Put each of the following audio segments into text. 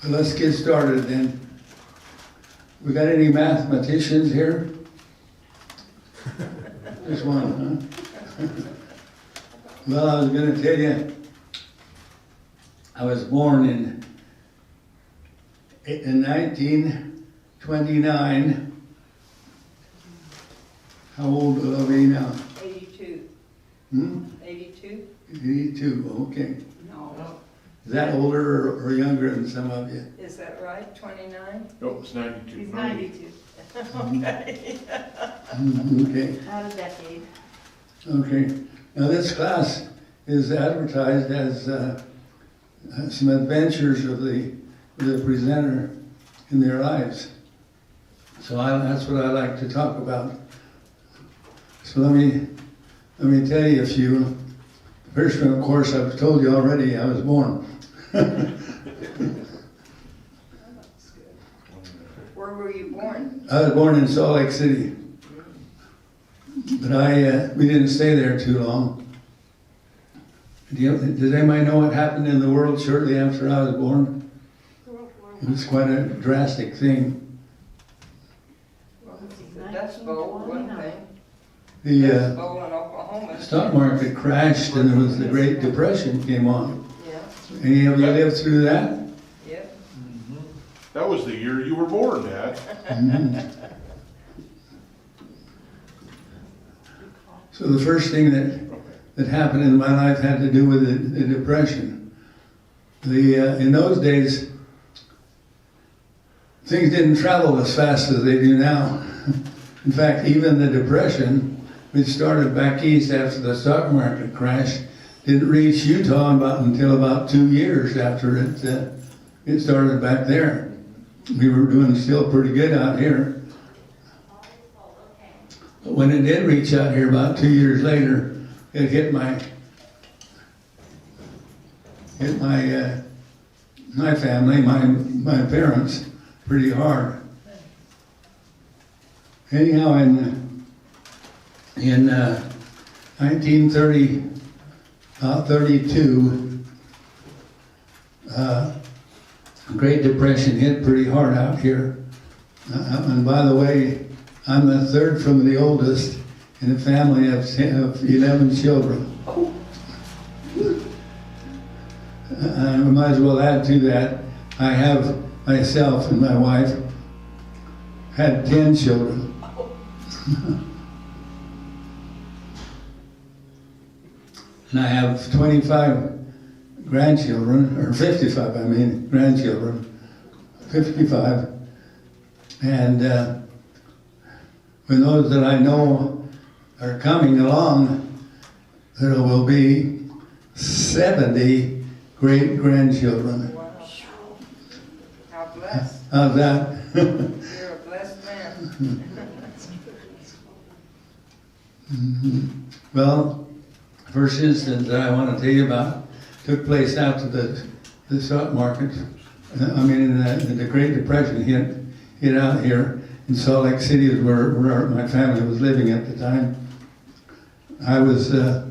Well, let's get started then. We got any mathematicians here? Just one, huh? Well, I was going to tell you, I was born in 1929. How old are we now? 82. 82? 82, okay. No. Is that older or younger than some of you? Is that right? 29? No, it's 92. He's 92. Okay. Okay, Out of decade. okay. Now this class is advertised as some adventures of the presenter in their lives. So that's what I like to talk about. So let me tell you a few. First one, of course, I've told you already, I was born. Where were you born? I was born in Salt Lake City, but we didn't stay there too long. Does anybody know what happened in the world shortly after I was born? It was quite a drastic thing. The Dust Bowl, one thing. The Dust Bowl in Oklahoma. stock market crashed and there was the Great Depression came on. Yeah, Any of you lived through that? yep. That was the year you were born, Dad. So the first thing that happened in my life had to do with the Depression. In those days, things didn't travel as fast as they do now. In fact, even the Depression, which started back east after the stock market crash, didn't reach Utah until about 2 years after it started back there. We were doing still pretty good out here. But when it did reach out here about 2 years later, it hit my family, my parents, pretty hard. Anyhow, in 1932, Great Depression hit pretty hard out here. And by the way, I'm the third from the oldest in a family of 11 children. I might as well add to that, I have myself and my wife had 10 children. And I have 25 grandchildren, or 55, I mean, grandchildren, 55. And when those that I know are coming along, there will be 70 great-grandchildren. Wow. How blessed. How's that? You're a blessed man. Well, first instance that I want to tell you about took place after the stock market. I mean, the Great Depression hit out here in Salt Lake City, is where my family was living at the time. I was about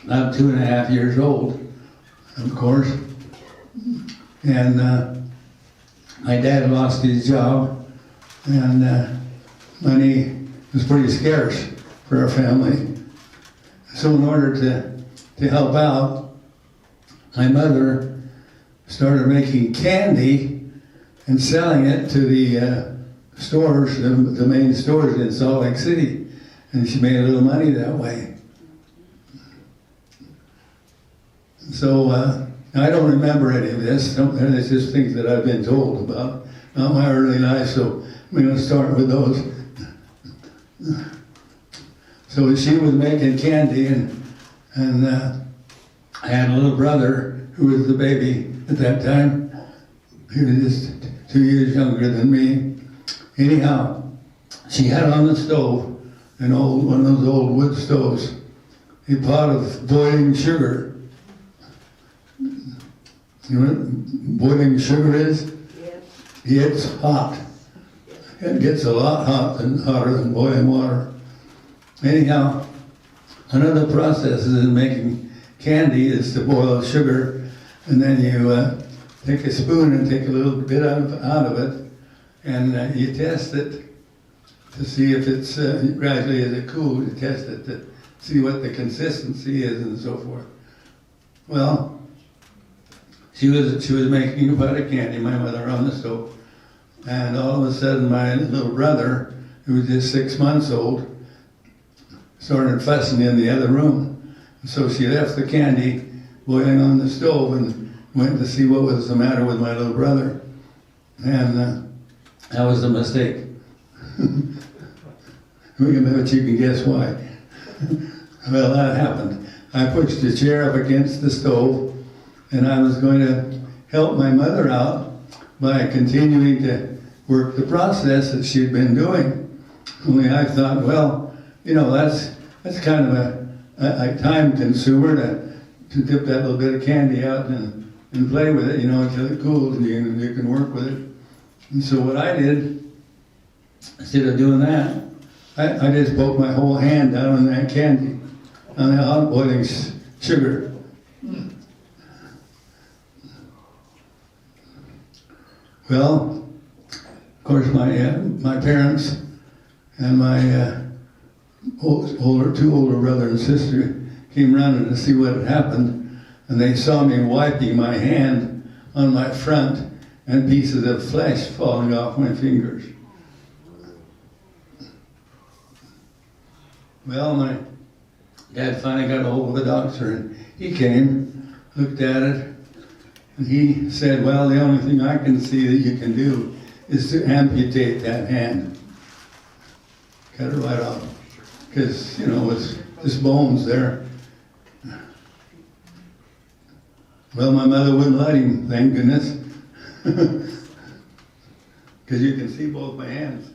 2.5 years old, of course, and my dad lost his job, and money was pretty scarce for our family. So in order to help out, my mother started making candy and selling it to the stores, the main stores in Salt Lake City, and she made a little money that way. So I don't remember any of this. It's just things that I've been told about, not my early life, so I'm going to start with those. So she was making candy, and I had a little brother who was the baby at that time. He was just 2 years younger than me. Anyhow, she had on the stove, one of those old wood stoves, a pot of boiling sugar. You know what boiling sugar is? Yes. It's hot. It gets a lot hotter than boiling water. Anyhow, one of the processes in making candy is to boil sugar, and then you take a spoon and take a little bit out of it, and you test it to see if it's gradually as it cools. You test it to see what the consistency is and so forth. Well, she was making a pot of candy, my mother, on the stove, and all of a sudden my little brother, who was just 6 months old, started fussing in the other room. So she left the candy boiling on the stove and went to see what was the matter with my little brother. And that was a mistake. We can bet you can guess why. Well, that happened. I pushed the chair up against the stove, and I was going to help my mother out by continuing to work the process that she'd been doing. Only I thought, well, you know, that's kind of a time consumer to dip that little bit of candy out and play with it, you know, until it cools and you can work with it. And so what I did, instead of doing that, I just poked my whole hand down on that candy, on the hot boiling sugar. Well, of course, my parents and my two older brother and sister came running to see what had happened, and they saw me wiping my hand on my front and pieces of flesh falling off my fingers. Well, my dad finally got a hold of a doctor, and he came, looked at it, and he said, well, the only thing I can see that you can do is to amputate that hand. Cut it right off. Because, you know, it's this bone's there. Well, my mother wouldn't let him, thank goodness. Because you can see both my hands.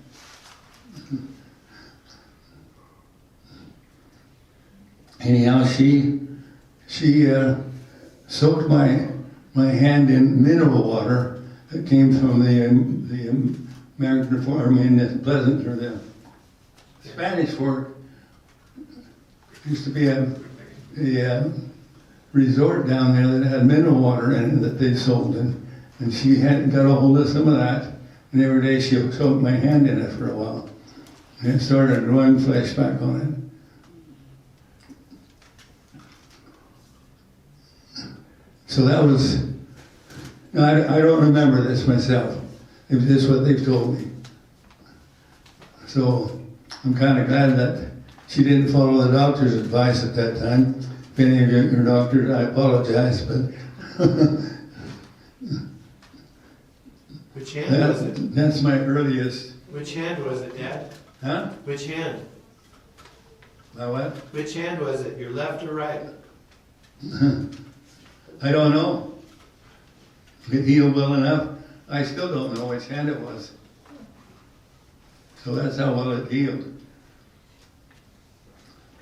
Anyhow, she soaked my hand in mineral water that came from the American Fork, the Pleasant, or the Spanish Fork. Used to be a resort down there that had mineral water in it that they sold, and she had got a hold of some of that, and every day she soaked my hand in it for a while, and it started growing flesh back on it. So that was, I don't remember this myself. It was just what they've told me. So I'm kind of glad that she didn't follow the doctor's advice at that time. If any of your doctors, I apologize, but Which hand was it? That's my earliest. Which hand was it, Dad? Huh? Which hand? My what? Which hand was it? Your left or right? I don't know. It healed well enough. I still don't know which hand it was. So that's how well it healed.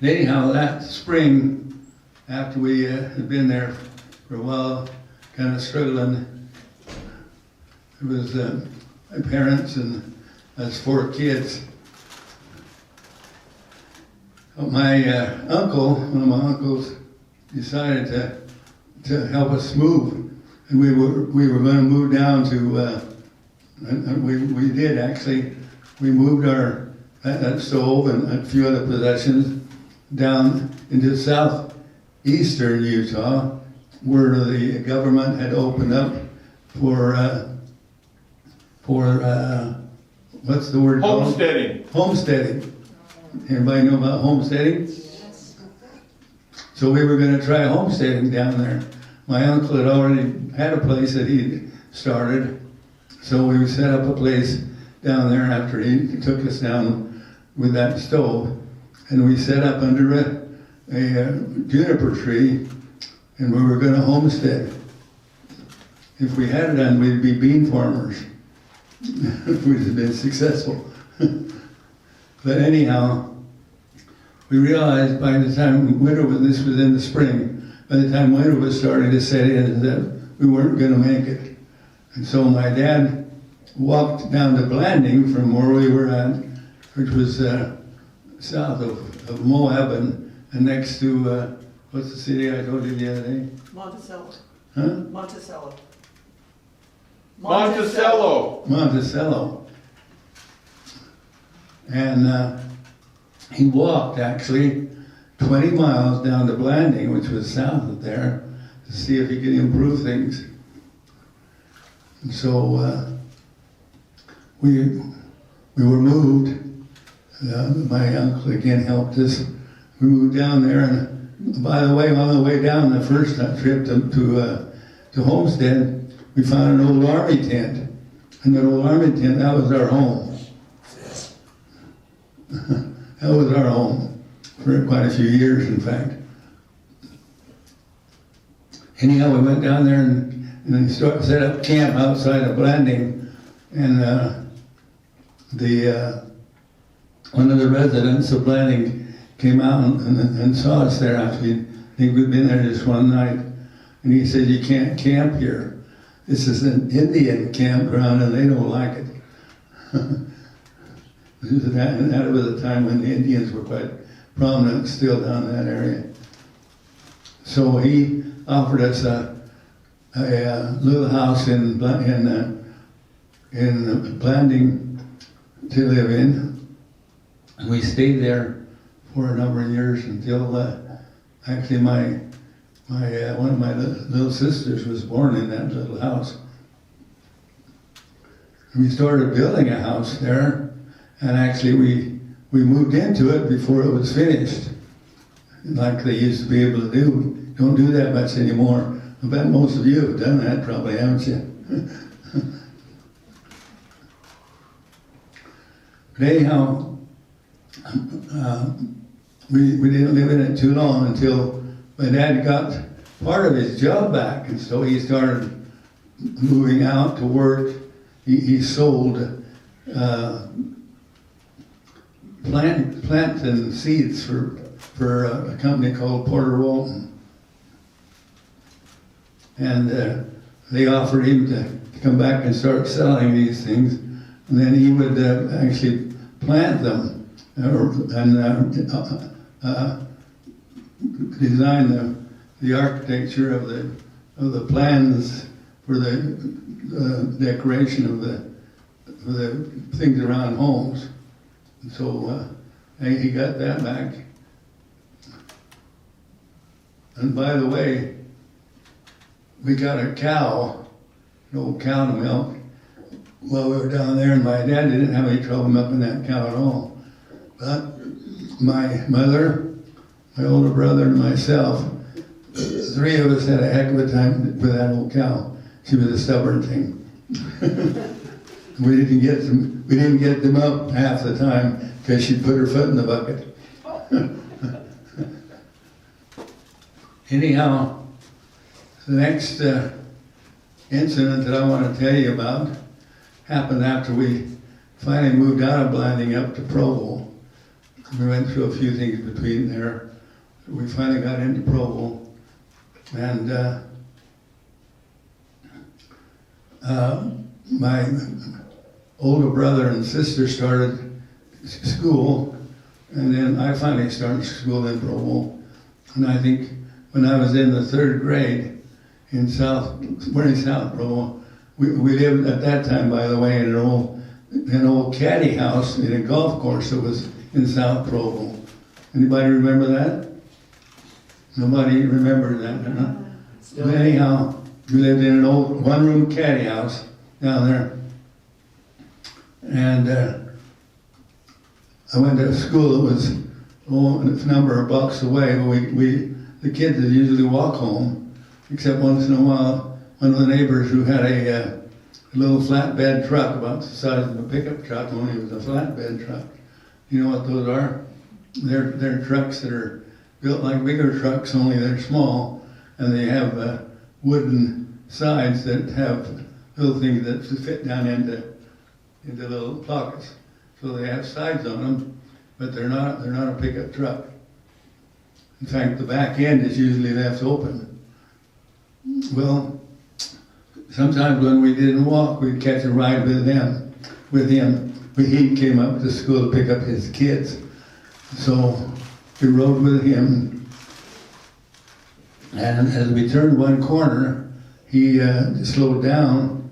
And anyhow, that spring, after we had been there for a while, kind of struggling, it was my parents and us 4 kids. My uncle, one of my uncles, decided to help us move, and we were going to move down to. And we did actually. We moved that stove and a few other possessions down into southeastern Utah, where the government had opened up for what's the word called? Homesteading. Homesteading. Everybody know about homesteading? So we were going to try homesteading down there. My uncle had already had a place that he started, so we set up a place down there after he took us down with that stove, and we set up under a juniper tree, and we were going to homestead. If we had it done, we'd be bean farmers. We'd have been successful. But anyhow, we realized by the time this was in the spring, by the time winter was starting to set in, that we weren't going to make it. And so my dad walked down to Blanding from where we were at, which was south of Moab and next to, what's the city I told you the other day? Monticello. Huh? Monticello. Monticello. And he walked actually 20 miles down to Blanding, which was south of there, to see if he could improve things. And so we were moved. My uncle again helped us. We moved down there, and by the way, on the way down the first trip to Homestead, we found an old army tent. And that old army tent, that was our home. That was our home for quite a few years, in fact. Anyhow, we went down there and set up camp outside of Blanding, and one of the residents of Blanding came out and saw us there. I think we'd been there just one night, and he said, "You can't camp here. This is an Indian campground, and they don't like it." That was a time when the Indians were quite prominent still down in that area. So he offered us a little house in Blanding to live in. And we stayed there for a number of years until actually one of my little sisters was born in that little house. And we started building a house there, and actually we moved into it before it was finished, like they used to be able to do. Don't do that much anymore. I bet most of you have done that, probably, haven't you? But anyhow, we didn't live in it too long until my dad got part of his job back, and so he started moving out to work. He sold plant and seeds for a company called Porter Walton. And they offered him to come back and start selling these things, and then he would actually plant them and design the architecture of the plans for the decoration of the things around homes. And so he got that back. And by the way, we got a cow, an old cow to milk, while we were down there, and my dad didn't have any trouble milking that cow at all. But my mother, my older brother, and myself, three of us had a heck of a time with that old cow. She was a stubborn thing. We didn't get them up half the time because she'd put her foot in the bucket. Anyhow, the next incident that I want to tell you about happened after we finally moved out of Blanding up to Provo. We went through a few things between there. We finally got into Provo, and my older brother and sister started school, and then I finally started school in Provo. And I think when I was in the third grade in South Provo, we lived at that time, by the way, in an old caddy house in a golf course that was in South Provo. Anybody remember that? Nobody remembered that, huh? But anyhow, we lived in an old one-room caddy house down there. And I went to a school that was a number of blocks away, but the kids would usually walk home, except once in a while, one of the neighbors who had a little flatbed truck about the size of a pickup truck, only it was a flatbed truck. You know what those are? They're trucks that are built like bigger trucks, only they're small, and they have wooden sides that have little things that fit down into little pockets. So they have sides on them, but they're not a pickup truck. In fact, the back end is usually left open. Well, sometimes when we didn't walk, we'd catch a ride with him. He came up to school to pick up his kids. So we rode with him. And as we turned one corner, he slowed down,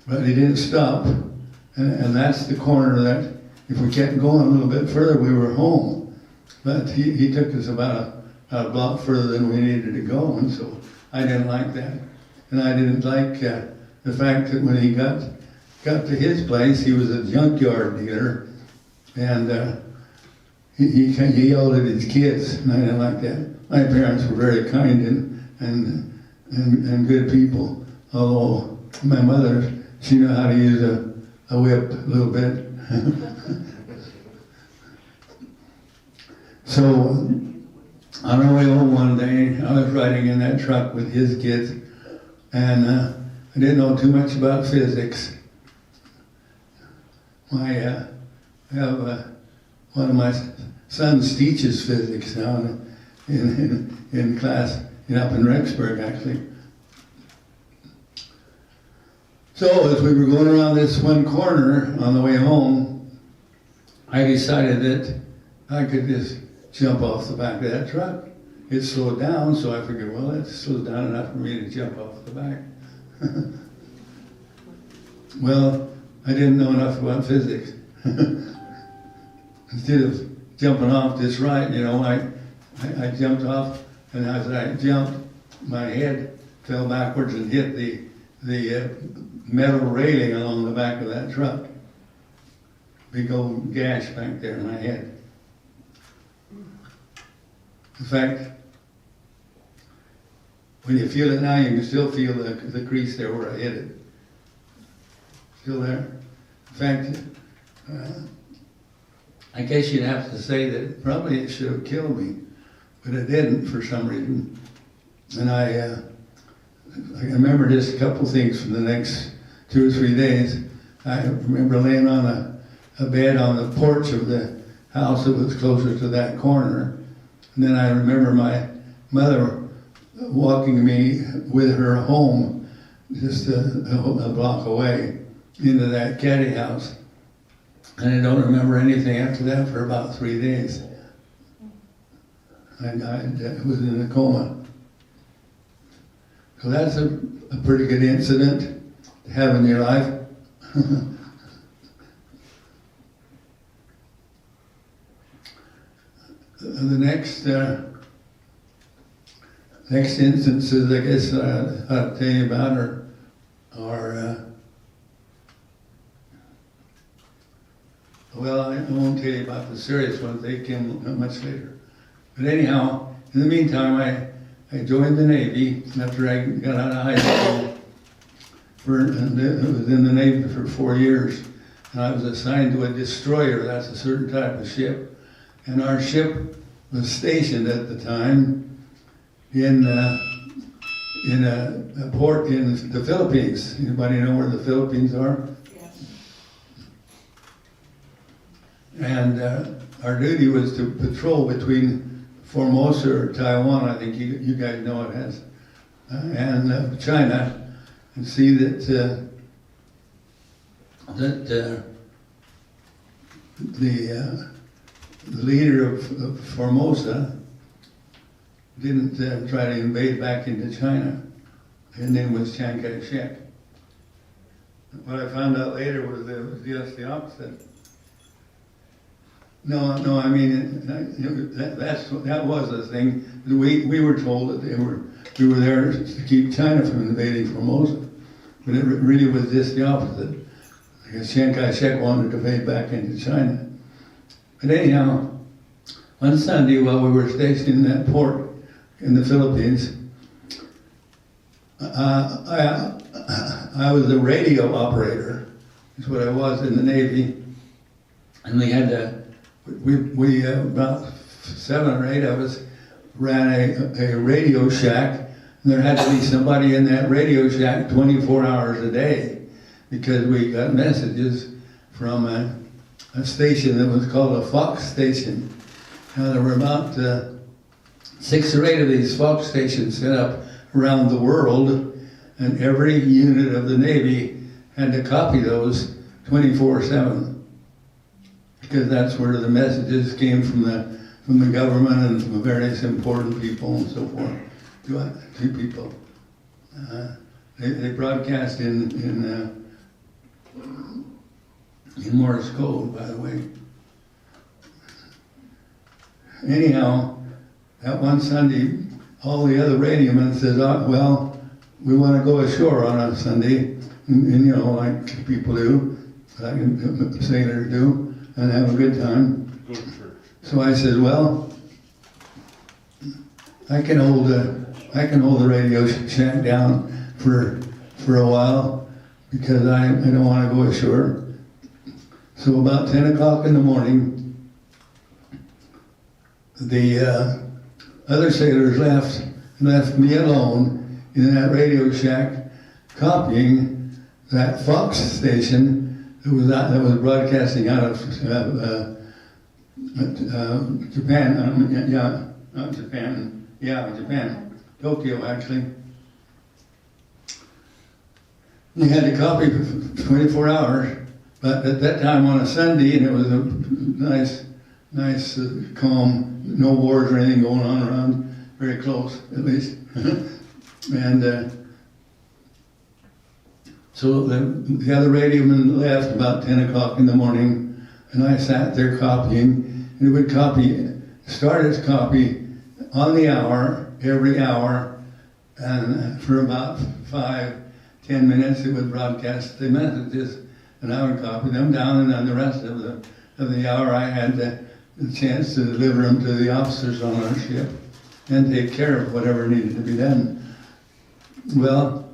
but he didn't stop. And that's the corner that, if we kept going a little bit further, we were home. But he took us about a block further than we needed to go, and so I didn't like that. And I didn't like the fact that when he got to his place, he was a junkyard dealer, and he yelled at his kids, and I didn't like that. My parents were very kind and good people, although my mother, she knew how to use a whip a little bit. So on our way home one day, I was riding in that truck with his kids, and I didn't know too much about physics. I have one of my sons teaches physics now in class up in Rexburg, actually. So as we were going around this one corner on the way home, I decided that I could just jump off the back of that truck. It slowed down, so I figured, well, it slows down enough for me to jump off the back. Well, I didn't know enough about physics. Instead of jumping off just right, I jumped off, and as I jumped, my head fell backwards and hit the metal railing along the back of that truck. Big old gash back there in my head. In fact, when you feel it now, you can still feel the crease there where I hit it. Still there. In fact, I guess you'd have to say that probably it should have killed me, but it didn't for some reason. And I remember just a couple things from the next 2 or 3 days. I remember laying on a bed on the porch of the house that was closer to that corner. And then I remember my mother walking me with her home just a block away into that caddy house. And I don't remember anything after that for about 3 days. I was in a coma. So that's a pretty good incident to have in your life. The next instances, I guess, I'll tell you about are well, I won't tell you about the serious ones. They came much later. But anyhow, in the meantime, I joined the Navy after I got out of high school. I was in the Navy for 4 years, and I was assigned to a destroyer. That's a certain type of ship. And our ship was stationed at the time in a port in the Philippines. Anybody know where the Philippines are? Yes. And our duty was to patrol between Formosa or Taiwan, I think you guys know it as, and China, and see that the leader of Formosa didn't try to invade back into China. His name was Chiang Kai-shek. What I found out later was that it was just the opposite. No, I mean, that was the thing. We were told that we were there to keep China from invading Formosa. But it really was just the opposite. Because Chiang Kai-shek wanted to invade back into China. But anyhow, one Sunday while we were stationed in that port in the Philippines, I was a radio operator, is what I was in the Navy. And we had we about 7 or 8 of us ran a radio shack, and there had to be somebody in that radio shack 24 hours a day, because we got messages from a station that was called a Fox station. Now there were about 6 or 8 of these Fox stations set up around the world, and every unit of the Navy had to copy those 24/7. Because that's where the messages came from the government and from various important people and so forth to people. They broadcast in in Morse code, by the way. Anyhow, that one Sunday, all the other radiomen said, "Oh, well, we want to go ashore on a Sunday," and you know, like people do, like sailors do, and have a good time. Go to church. So I said, "Well, I can hold the radio shack down for a while because I don't want to go ashore." So about 10 o'clock in the morning, the other sailors left me alone in that radio shack copying that Fox station that was broadcasting out of Japan. Not Japan. Yeah, Japan. Tokyo, actually. You had to copy for 24 hours, but at that time on a Sunday, and it was a nice, calm, no wars or anything going on around, very close at least. And so the other radioman left about 10 o'clock in the morning, and I sat there copying, and it would start its copy on the hour, every hour, and for about 5-10 minutes it would broadcast the messages, and I would copy them down, and then the rest of the hour I had the chance to deliver them to the officers on our ship and take care of whatever needed to be done. Well,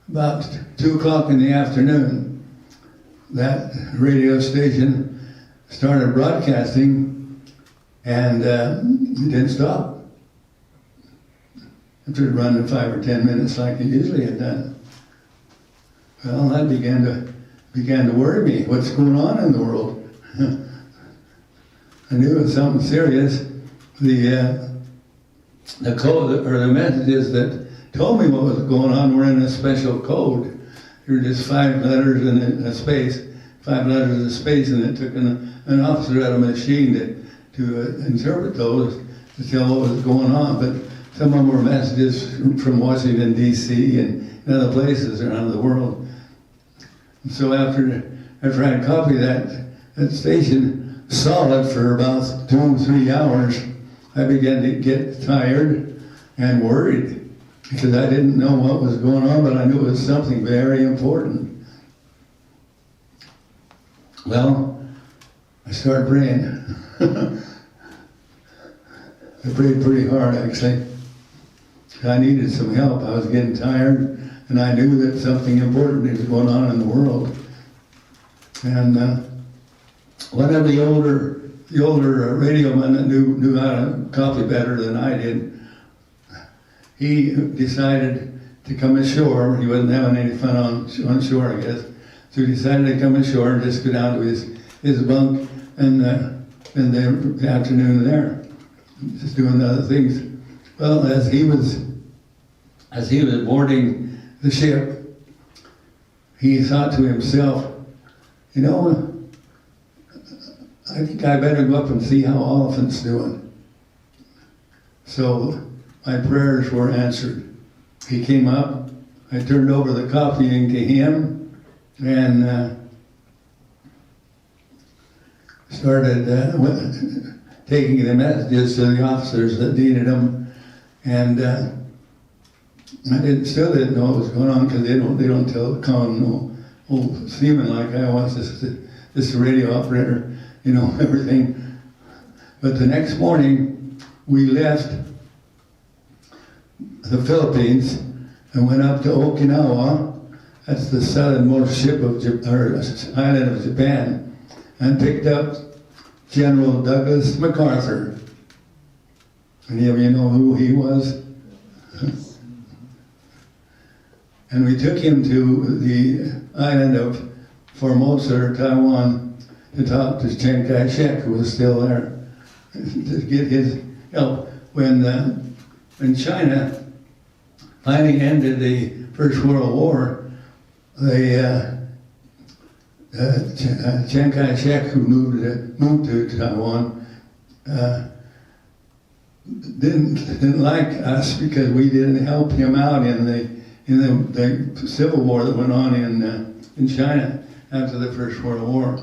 about 2 o'clock in the afternoon, that radio station started broadcasting, and it didn't stop. It would run 5 or 10 minutes like it usually had done. Well, that began to worry me. What's going on in the world? I knew it was something serious. The code or the messages that told me what was going on were in a special code. There were just 5 letters and a space, 5 letters and a space, and it took an officer at a machine to interpret those to tell what was going on. But some of them were messages from Washington, D.C. and other places around the world. And so after I had copied that station solid for about 2 or 3 hours, I began to get tired and worried because I didn't know what was going on, but I knew it was something very important. Well, I started praying. I prayed pretty hard, actually. I needed some help. I was getting tired, and I knew that something important was going on in the world. And one of the older radio men that knew how to copy better than I did, he decided to come ashore. He wasn't having any fun on shore, I guess. So he decided to come ashore and just go down to his bunk and spend the afternoon there, just doing other things. Well, as he was boarding the ship, he thought to himself, you know, I think I better go up and see how Oliphant's doing. So my prayers were answered. He came up, I turned over the copying to him, and started taking the messages to the officers that needed them. And I still didn't know what was going on because they don't call them no old seaman like I was, just a radio operator, you know, everything. But the next morning, we left the Philippines and went up to Okinawa. That's the southernmost island of Japan, and picked up General Douglas MacArthur. Any of you know who he was? And we took him to the island of Formosa, or Taiwan, to talk to Chiang Kai-shek, who was still there, to get his help. When China finally ended the First World War, Chiang Kai-shek, who moved to Taiwan, didn't like us because we didn't help him out in the civil war that went on in China after the First World War.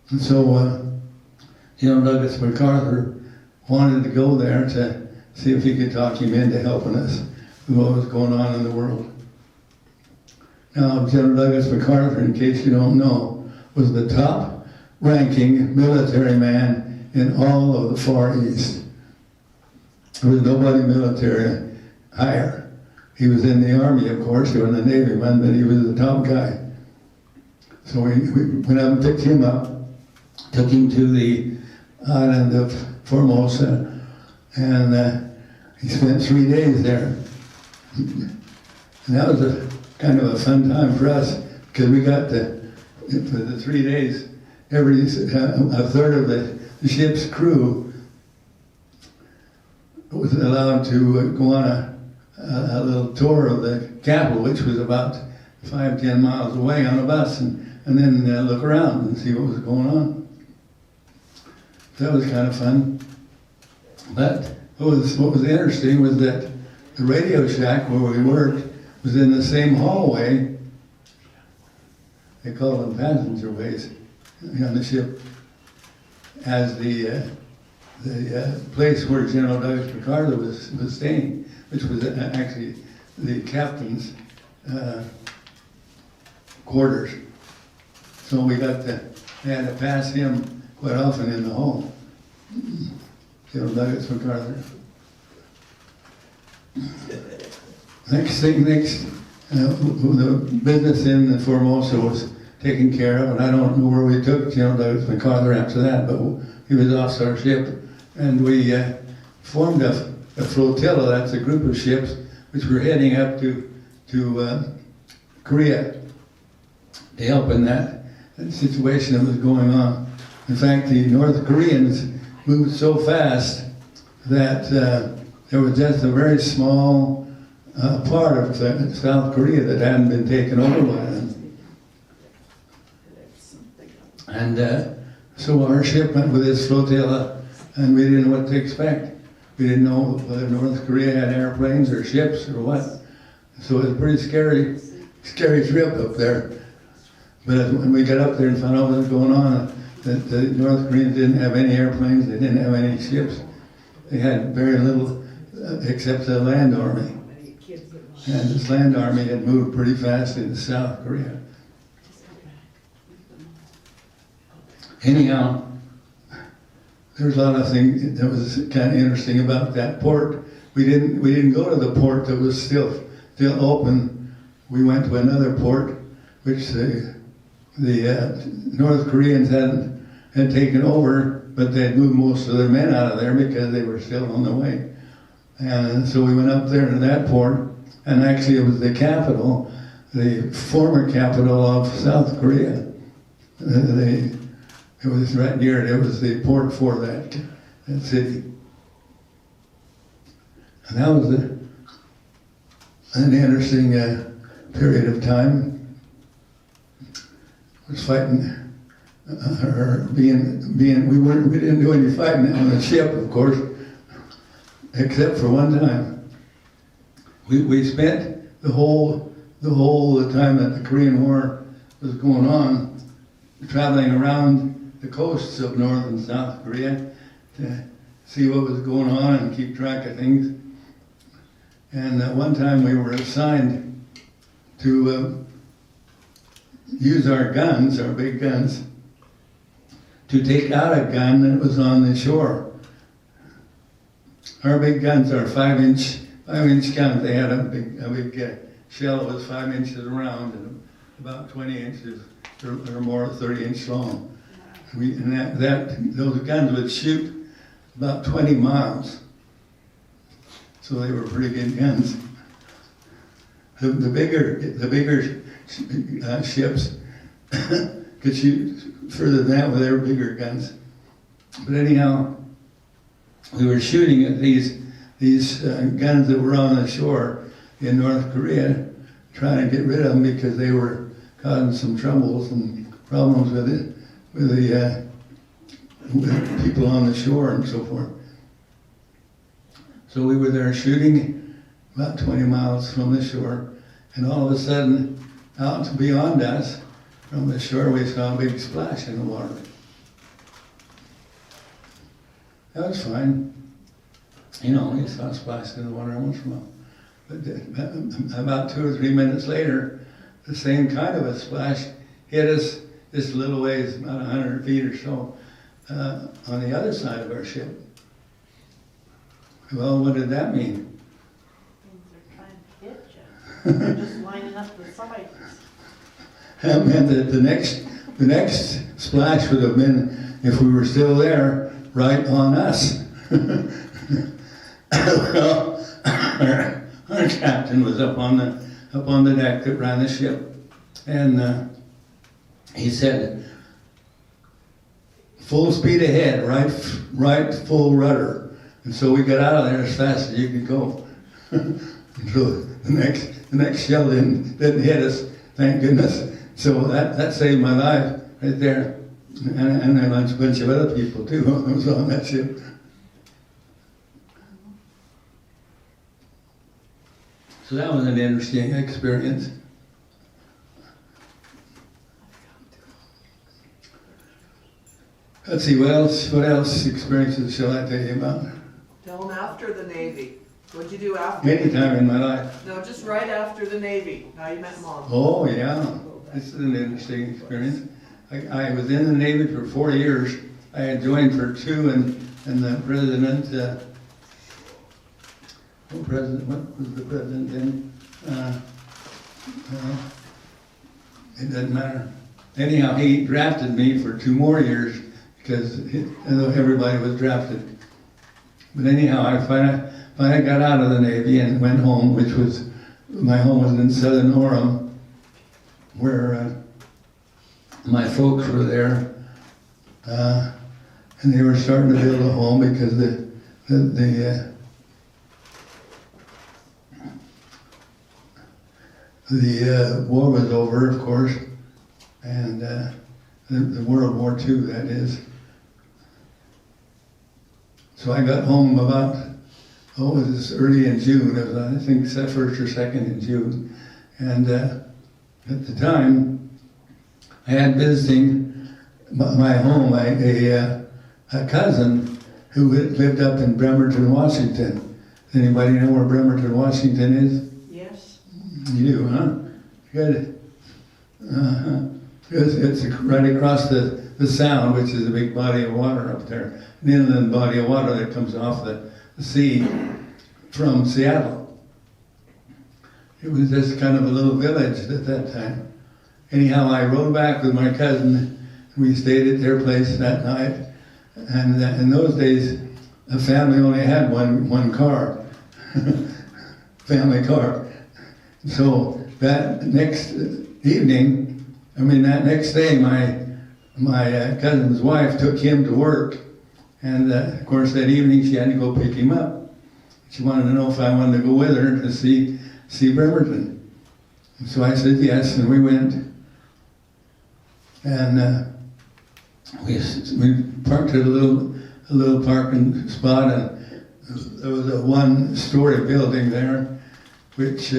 And so General Douglas MacArthur wanted to go there to see if he could talk him into helping us with what was going on in the world. Now, General Douglas MacArthur, in case you don't know, was the top-ranking military man in all of the Far East. There was nobody military higher. He was in the Army, of course, he was a Navy man, but he was the top guy. So we went up and picked him up, took him to the island of Formosa, and he spent 3 days there. And that was a kind of a fun time for us, because we got to, for the 3 days, a third of the ship's crew was allowed to go on a little tour of the capital, which was about 5-10 miles away on a bus, and then look around and see what was going on. That was kind of fun. But what was interesting was that the radio shack where we worked was in the same hallway. They call them passenger ways on the ship, as the place where General Douglas MacArthur was staying, which was actually the captain's quarters. So we had to pass him quite often in the hall. General Douglas MacArthur. The business in Formosa was taken care of, and I don't know where we took General Douglas MacArthur after that, but he was off our ship, and we formed a flotilla. That's a group of ships which were heading up to Korea to help in that situation that was going on. In fact, the North Koreans moved so fast that there was just a very small part of South Korea that hadn't been taken over by them. And so our ship went with this flotilla, and we didn't know what to expect. We didn't know whether North Korea had airplanes or ships or what. So it was a pretty scary trip up there. But when we got up there and found out what was going on, that the North Koreans didn't have any airplanes, they didn't have any ships. They had very little except the land army. And this land army had moved pretty fast into South Korea. Anyhow, there's a lot of things that was kind of interesting about that port. We didn't go to the port that was still open. We went to another port, which the North Koreans had taken over, but they had moved most of their men out of there because they were still on the way. And so we went up there to that port, and actually it was the capital, the former capital of South Korea. It was right near it. It was the port for that city. And that was an interesting period of time. Was fighting, or we didn't do any fighting on the ship, of course, except for one time. We spent the whole time that the Korean War was going on, traveling around the coasts of North and South Korea to see what was going on and keep track of things. And one time we were assigned to use our guns, our big guns, to take out a gun that was on the shore. Our big guns are 5-inch guns. They had a big shell that was 5 inches around and about 20 inches or more, 30 inches long. Those guns would shoot about 20 miles. So they were pretty good guns. The bigger ships could shoot further than that with their bigger guns. But anyhow, we were shooting at these guns that were on the shore in North Korea, trying to get rid of them because they were causing some troubles and problems with the people on the shore and so forth. So we were there shooting about 20 miles from the shore, and all of a sudden, out beyond us, from the shore, we saw a big splash in the water. That was fine. You know, we saw a splash in the water once in a while. But about 2 or 3 minutes later, the same kind of a splash hit us this little ways, about 100 feet or so, on the other side of our ship. Well, what did that mean? They're trying to hit you. They're just lining up the sides. That meant that the next splash would have been, if we were still there, right on us. Well, our captain was up on the deck that ran the ship, and he said, "Full speed ahead, right full rudder." And so we got out of there as fast as you could go. So the next shell didn't hit us, thank goodness. So that saved my life right there, and a bunch of other people too who was on that ship. So that was an interesting experience. Let's see, what else experiences shall I tell you about? Tell them after the Navy. What'd you do after? Any time in my life. No, just right after the Navy. How you met Mom. Oh yeah, this is an interesting experience. I was in the Navy for 4 years. I had joined for 2, and the president, what was the president then? It doesn't matter. Anyhow, he drafted me for 2 more years because everybody was drafted. But anyhow, I finally got out of the Navy and went home, which was, my home was in southern Orem, where my folks were there, and they were starting to build a home because the war was over, of course, and the World War II, that is. So I got home about, it was early in June. It was, I think, 1st or 2nd in June. And at the time, I had visiting my home a cousin who lived up in Bremerton, Washington. Anybody know where Bremerton, Washington is? Yes. You do, huh? Good. It's right across the Sound, which is a big body of water up there, an inland body of water that comes off the sea from Seattle. It was just kind of a little village at that time. Anyhow, I rode back with my cousin. We stayed at their place that night, and in those days, a family only had one car, family car. So that next day, my cousin's wife took him to work, and of course that evening she had to go pick him up. She wanted to know if I wanted to go with her to see Bremerton. And so I said yes, and we went. And we parked at a little parking spot, and there was a 1-story building there, which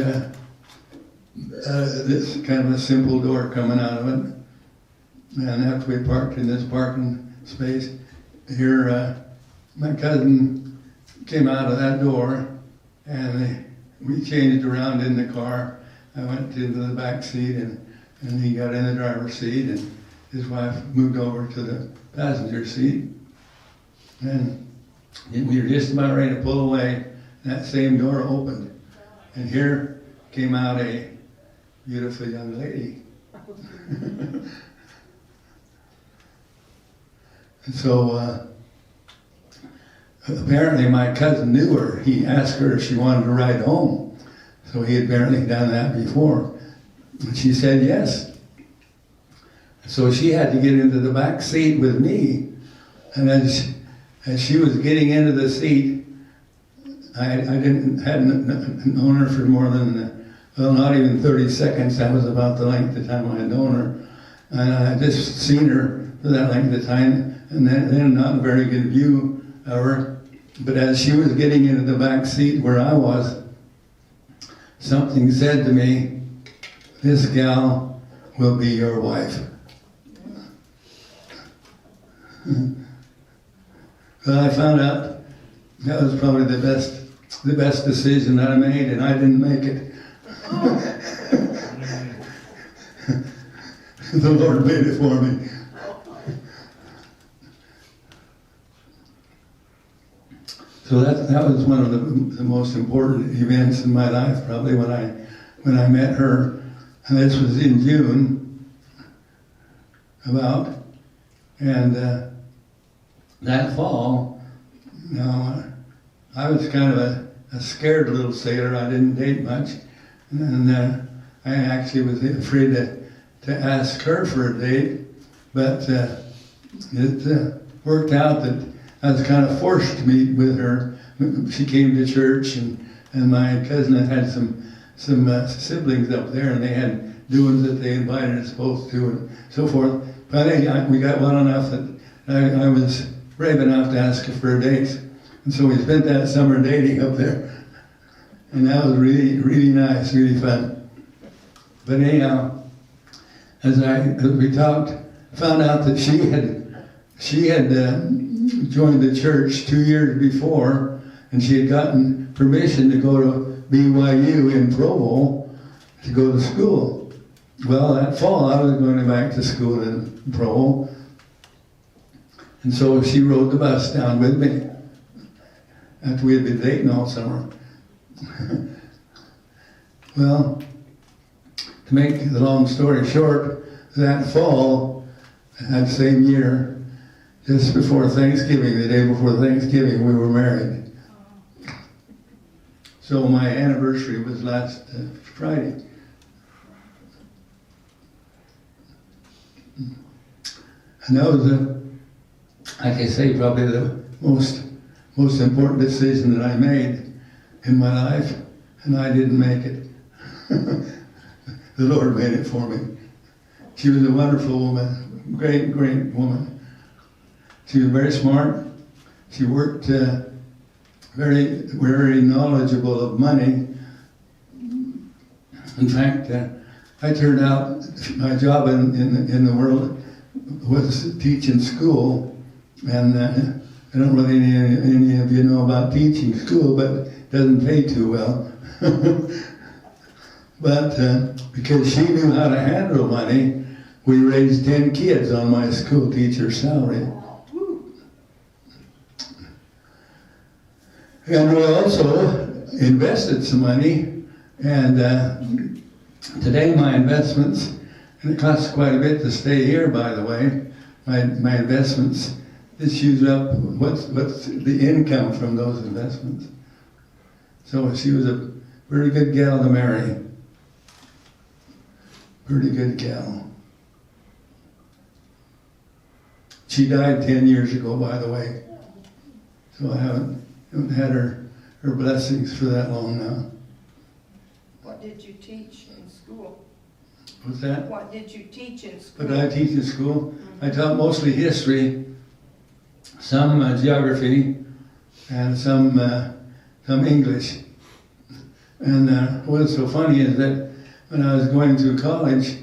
this kind of a simple door coming out of it. And after we parked in this parking space, here my cousin came out of that door, and we changed around in the car. I went into the back seat, and he got in the driver's seat, and his wife moved over to the passenger seat. And we were just about ready to pull away, and that same door opened. And here came out a beautiful young lady. And so apparently my cousin knew her. He asked her if she wanted to ride home. So he had apparently done that before. And she said yes. So she had to get into the back seat with me. And as she was getting into the seat, I hadn't known her for more than, not even 30 seconds. That was about the length of time I had known her. And I had just seen her for that length of time, and then not a very good view of her. But as she was getting into the back seat where I was, something said to me, this gal will be your wife. Well, I found out that was probably the best decision that I made, and I didn't make it. The Lord made it for me. So that was one of the most important events in my life, probably when I met her, and this was in June, about, and that fall, I was kind of a scared little sailor. I didn't date much, and I actually was afraid to ask her for a date, but it worked out that I was kind of forced to meet with her. She came to church, and my cousin had some siblings up there, and they had doings that they invited us both to, and so forth. But we got well enough that I was brave enough to ask her for a date. And so we spent that summer dating up there. And that was really, really nice, really fun. But anyhow, as we talked, found out that she had joined the church 2 years before, and she had gotten permission to go to BYU in Provo to go to school. Well, that fall I was going back to school in Provo, and so she rode the bus down with me after we had been dating all summer. Well, to make the long story short, that fall, that same year, just before Thanksgiving, the day before Thanksgiving, we were married. So my anniversary was last Friday. And that was, like I say, probably the most important decision that I made in my life, and I didn't make it. The Lord made it for me. She was a wonderful woman, great woman. She was very smart. She worked very, very knowledgeable of money. In fact, I turned out my job in the world was teaching school, and I don't really any of you know about teaching school, but it doesn't pay too well. But because she knew how to handle money, we raised 10 kids on my school teacher's salary. And we also invested some money, and today my investments, and it costs quite a bit to stay here, by the way, my investments, this use up what's the income from those investments. So she was a very good gal to marry. Pretty good gal. She died 10 years ago, by the way. So I haven't had her blessings for that long now. What did you teach in school? What's that? What did you teach in school? What did I teach in school? I taught mostly history, some geography, and some English. And what's so funny is that when I was going through college,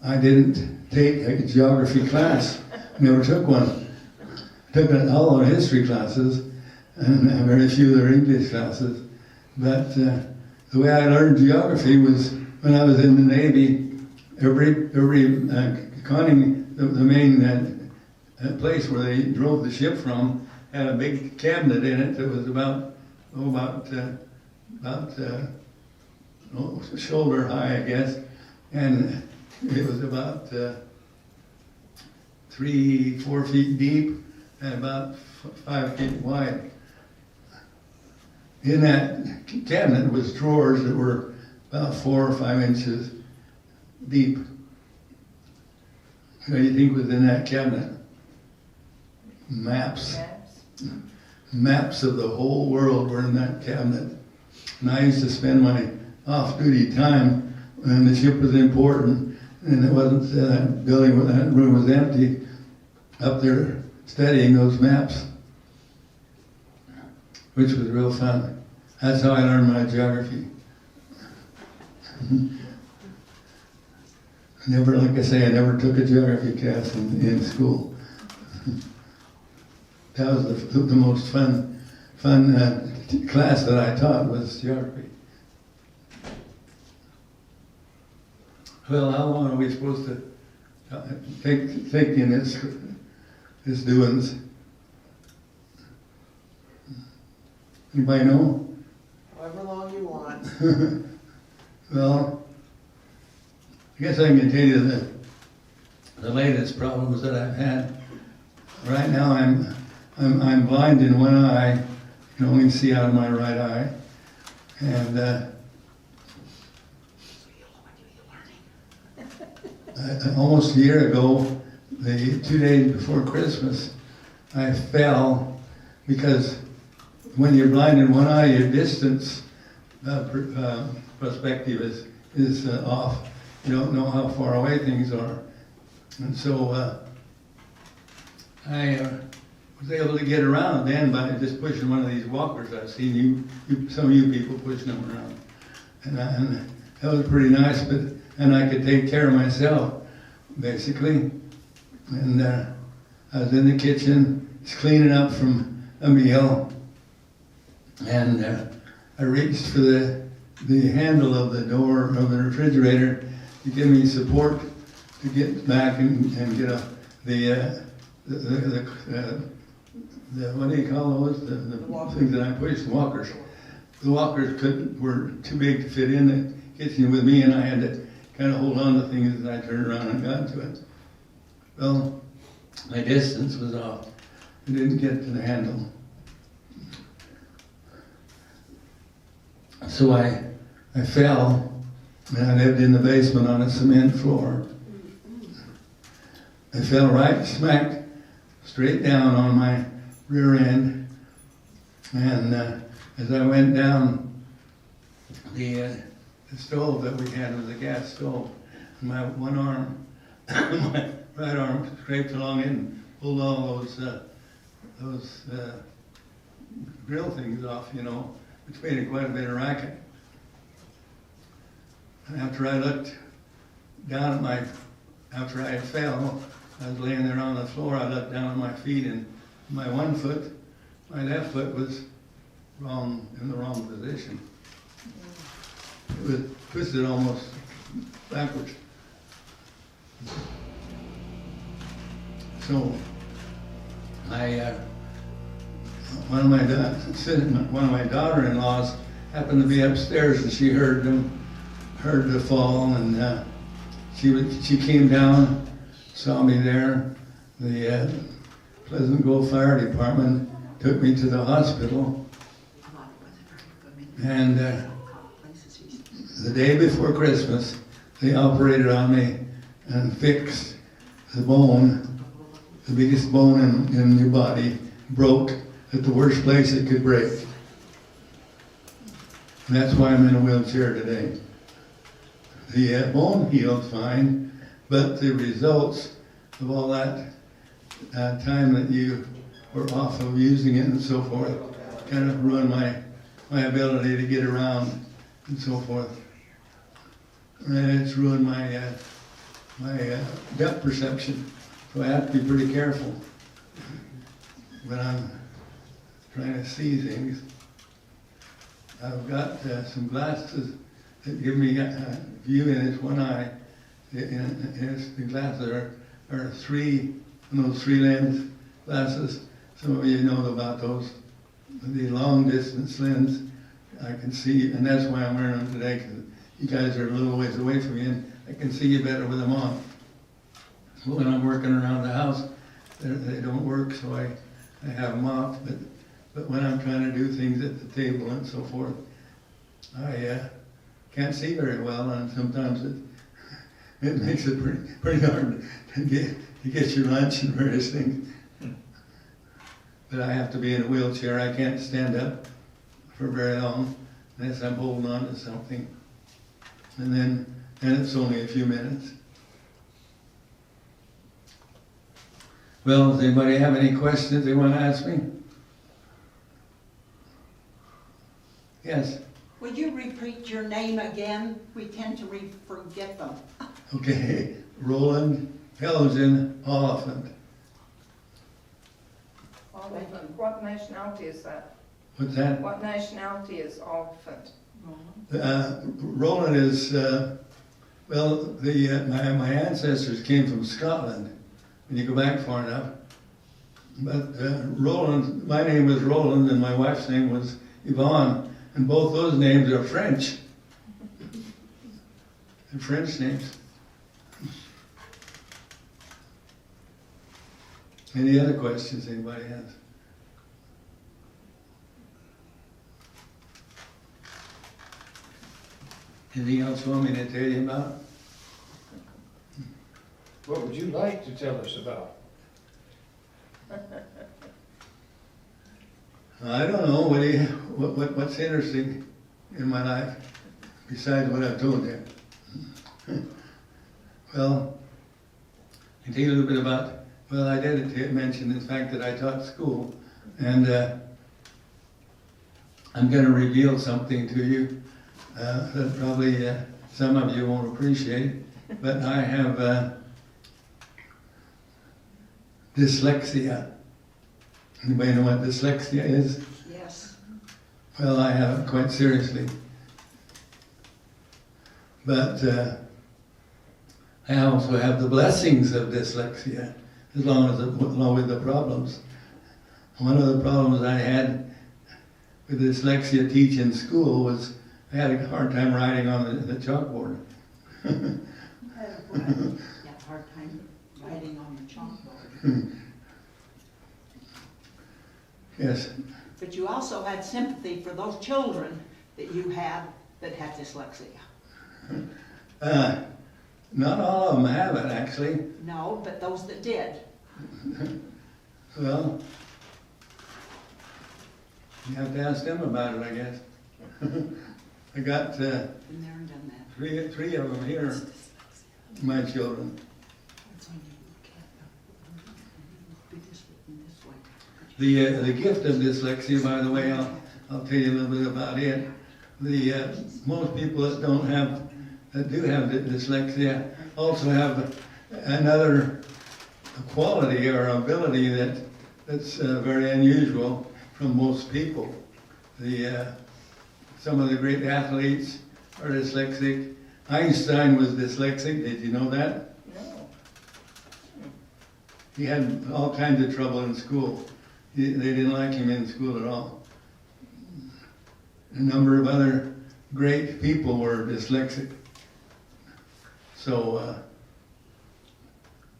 I didn't take a geography class. Never took one. I took all the history classes, and very few of their English classes. But the way I learned geography was when I was in the Navy. Every conning the main place where they drove the ship from had a big cabinet in it that was about shoulder high, I guess, and it was about 3-4 feet deep and about 5 feet wide. In that cabinet was drawers that were about 4 or 5 inches deep. What do you think was in that cabinet? Maps. Maps of the whole world were in that cabinet. And I used to spend my off-duty time when the ship was important and it wasn't, that room was empty, up there studying those maps, which was real fun. That's how I learned my geography. Never, like I say, I never took a geography class in school. That was the most fun class that I taught was geography. Well, how long are we supposed to take in this doings? Anybody know? However long you want. Well, I guess I can tell you the latest problems that I've had. Right now, I'm blind in one eye. I can only see out of my right eye, and almost a year ago, the 2 days before Christmas, I fell because when you're blind in one eye, your distance perspective is off. You don't know how far away things are. And so I was able to get around then by just pushing one of these walkers. I've seen some of you people pushing them around. And that was pretty nice, and I could take care of myself, basically. And I was in the kitchen, just cleaning up from a meal, and I reached for the handle of the door of the refrigerator to give me support to get back and get the what do you call those? The things that I pushed, the walkers. The walkers were too big to fit in the kitchen with me, and I had to kind of hold on to things as I turned around and got to it. Well, my distance was off. I didn't get to the handle. So I fell, and I lived in the basement on a cement floor. I fell right smack straight down on my rear end, and as I went down, the stove that we had was a gas stove. My one arm, my right arm scraped along it and pulled all those grill things off, which made it quite a bit of racket. And after I looked down at after I had fell, I was laying there on the floor, I looked down at my feet, and my one foot, my left foot was in the wrong position. It was twisted almost backwards. So one of my daughter-in-laws happened to be upstairs, and she heard the fall, and she came down, saw me there. The Pleasant Grove Fire Department took me to the hospital, and the day before Christmas, they operated on me and fixed the bone, the biggest bone in your body, broke at the worst place it could break. And that's why I'm in a wheelchair today. The bone healed fine, but the results of all that time that you were off of using it and so forth kind of ruined my ability to get around and so forth. And it's ruined my depth perception, so I have to be pretty careful when I'm trying to see things. I've got some glasses that give me view in this one eye. The glasses are those 3 lens glasses. Some of you know about those. The long distance lens, I can see, and that's why I'm wearing them today, because you guys are a little ways away from me, and I can see you better with them on. When I'm working around the house, they don't work, so I have them off, but when I'm trying to do things at the table and so forth, I can't see very well, and sometimes it makes it pretty hard to get your lunch and various things. But I have to be in a wheelchair. I can't stand up for very long unless I'm holding on to something. And then it's only a few minutes. Well, does anybody have any questions they want to ask me? Yes? Will you repeat your name again? We tend to forget them. Okay, Roland Oliphant. Oliphant, what nationality is that? What's that? What nationality is Oliphant? Roland is, well, my ancestors came from Scotland, when you go back far enough. But Roland, my name was Roland and my wife's name was Yvonne, and both those names are French. They're French names. Any other questions anybody has? Anything else you want me to tell you about? What would you like to tell us about? I don't know. What's interesting in my life besides what I've told you? Well, I tell you a little bit about. Well, I did mention the fact that I taught school, and I'm going to reveal something to you that probably some of you won't appreciate, but I have dyslexia. Anybody know what dyslexia is? Yes. Well, I have it quite seriously. But I also have the blessings of dyslexia, along with the problems. One of the problems I had with dyslexia teaching school was I had a hard time writing on the chalkboard. You have a hard time writing on the chalkboard. Yes. But you also had sympathy for those children that you had that had dyslexia. Not all of them have it, actually. No, but those that did. Well, you have to ask them about it, I guess. I got Been there and done that. three of them here, my children. That's when you can't be this way. The gift of dyslexia, by the way, I'll tell you a little bit about it. Most people that do have dyslexia also have another quality or ability that's very unusual from most people. Some of the great athletes are dyslexic. Einstein was dyslexic. Did you know that? No. He had all kinds of trouble in school. They didn't like him in school at all. A number of other great people were dyslexic. So,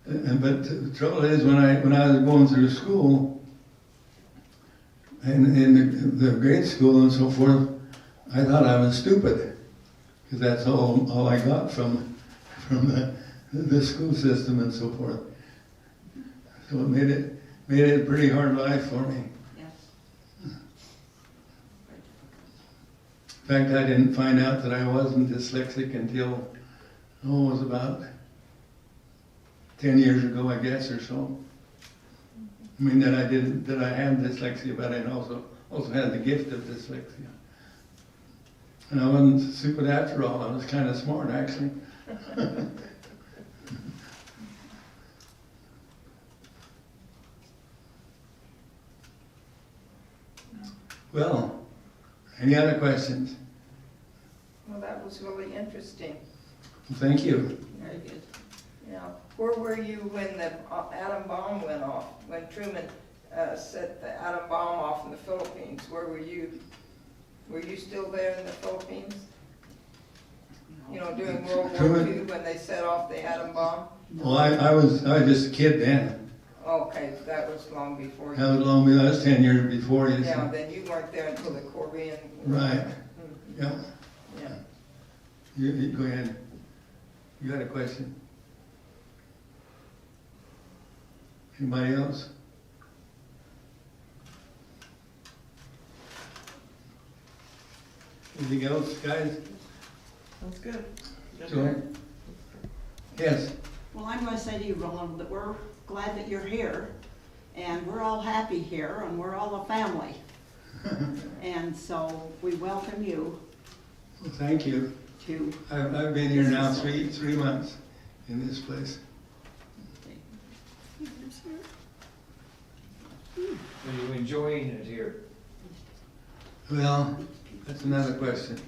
but the trouble is, when I was going through school, and in the grade school and so forth, I thought I was stupid, because that's all I got from the school system and so forth. So it made it a pretty hard life for me. Yes. In fact, I didn't find out that I wasn't dyslexic until, it was about 10 years ago, I guess, or so. I mean, that I had dyslexia, but I also had the gift of dyslexia. And I wasn't stupid after all. I was kind of smart, actually. Well, any other questions? Well, that was really interesting. Thank you. Very good. Yeah. Where were you when the atom bomb went off? When Truman set the atom bomb off in the Philippines, where were you? Were you still there in the Philippines? You know, during World War II when they set off the atom bomb? Well, I was just a kid then. Okay, that was long before you. That was 10 years before you. Yeah, then you weren't there until the Korean War. Right. Mhm. Yeah. Yeah. You go ahead. You got a question? Anybody else? Anything else, guys? That's good. Joy? Yes. Well, I'm going to say to you, Roland, that we're glad that you're here, and we're all happy here, and we're all a family. And so we welcome you Well, thank you. to. I've been here now three months, in this place. Are you enjoying it here? Well, that's another question.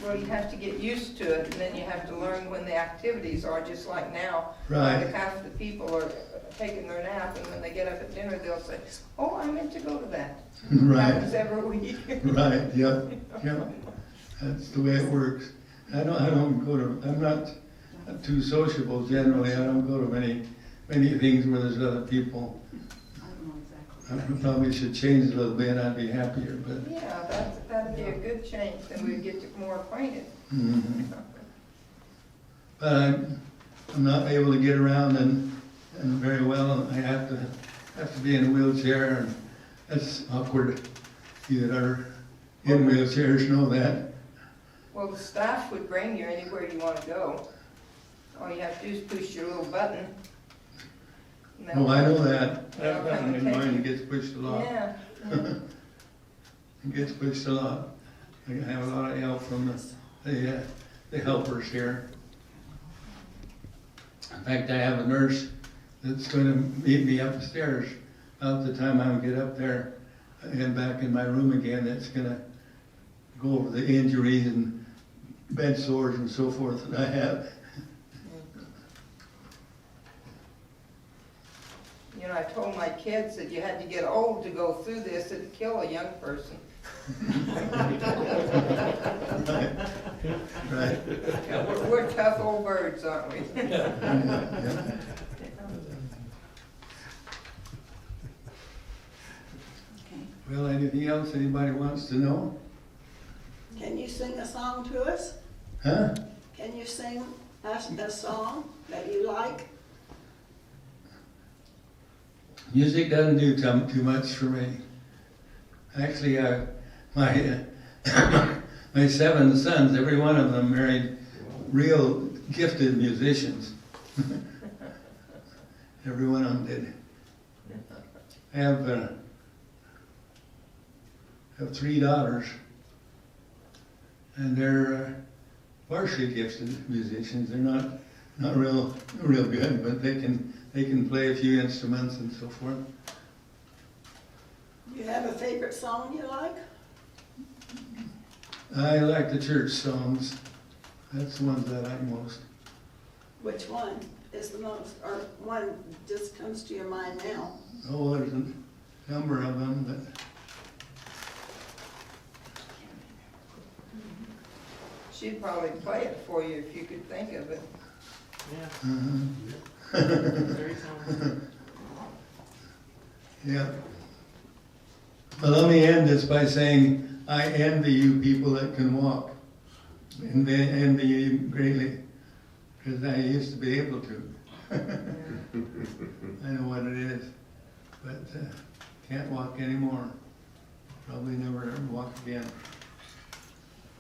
Well, you have to get used to it, and then you have to learn when the activities are, just like now. Right. Like half the people are taking their nap, and when they get up at dinner, they'll say, "Oh, I meant to go to that." Happens Right, every week. right, yep, yep. That's the way it works. I don't go to, I'm not too sociable generally. I don't go to many things where there's other people. I don't know exactly. I probably should change a little bit, I'd be happier, but. Yeah, that'd be a good change, then we'd get more acquainted. Mhm. But I'm not able to get around and very well. I have to be in a wheelchair, and that's awkward. You that are in wheelchairs know that. Well, the staff would bring you anywhere you want to go. All you have to do is push your little button. and they'll Oh, I know come- that. they'll That come one and in take mine you. gets pushed a lot. Yeah, yeah. It gets pushed a lot. I have a lot of help from the helpers here. In fact, I have a nurse that's going to meet me upstairs about the time I get up there and back in my room again. That's going to go over the injuries and bed sores and so forth that I have. You know, I told my kids that you had to get old to go through this, it'd kill a young person. Right. Yeah, we're tough old birds, aren't we? Yeah. Okay. Well, anything else anybody wants to know? Can you sing a song to us? Huh? Can you sing us a song that you like? Music doesn't do too much for me. Actually, my my 7 sons, every one of them married real gifted musicians. Every one of them did. I have 3 daughters, and they're partially gifted musicians. They're not real good, but they can play a few instruments and so forth. Do you have a favorite song you like? I like the church songs. That's the ones I like most. Which one is the most, or one just comes to your mind now? Oh, there's a number of them, but She'd probably play it for you if you could think of it. Very talented. yeah. Well, let me end this by saying I envy you people that can walk. And they envy you greatly, because I used to be able to. I know what it is, but can't walk anymore. Probably never walk again.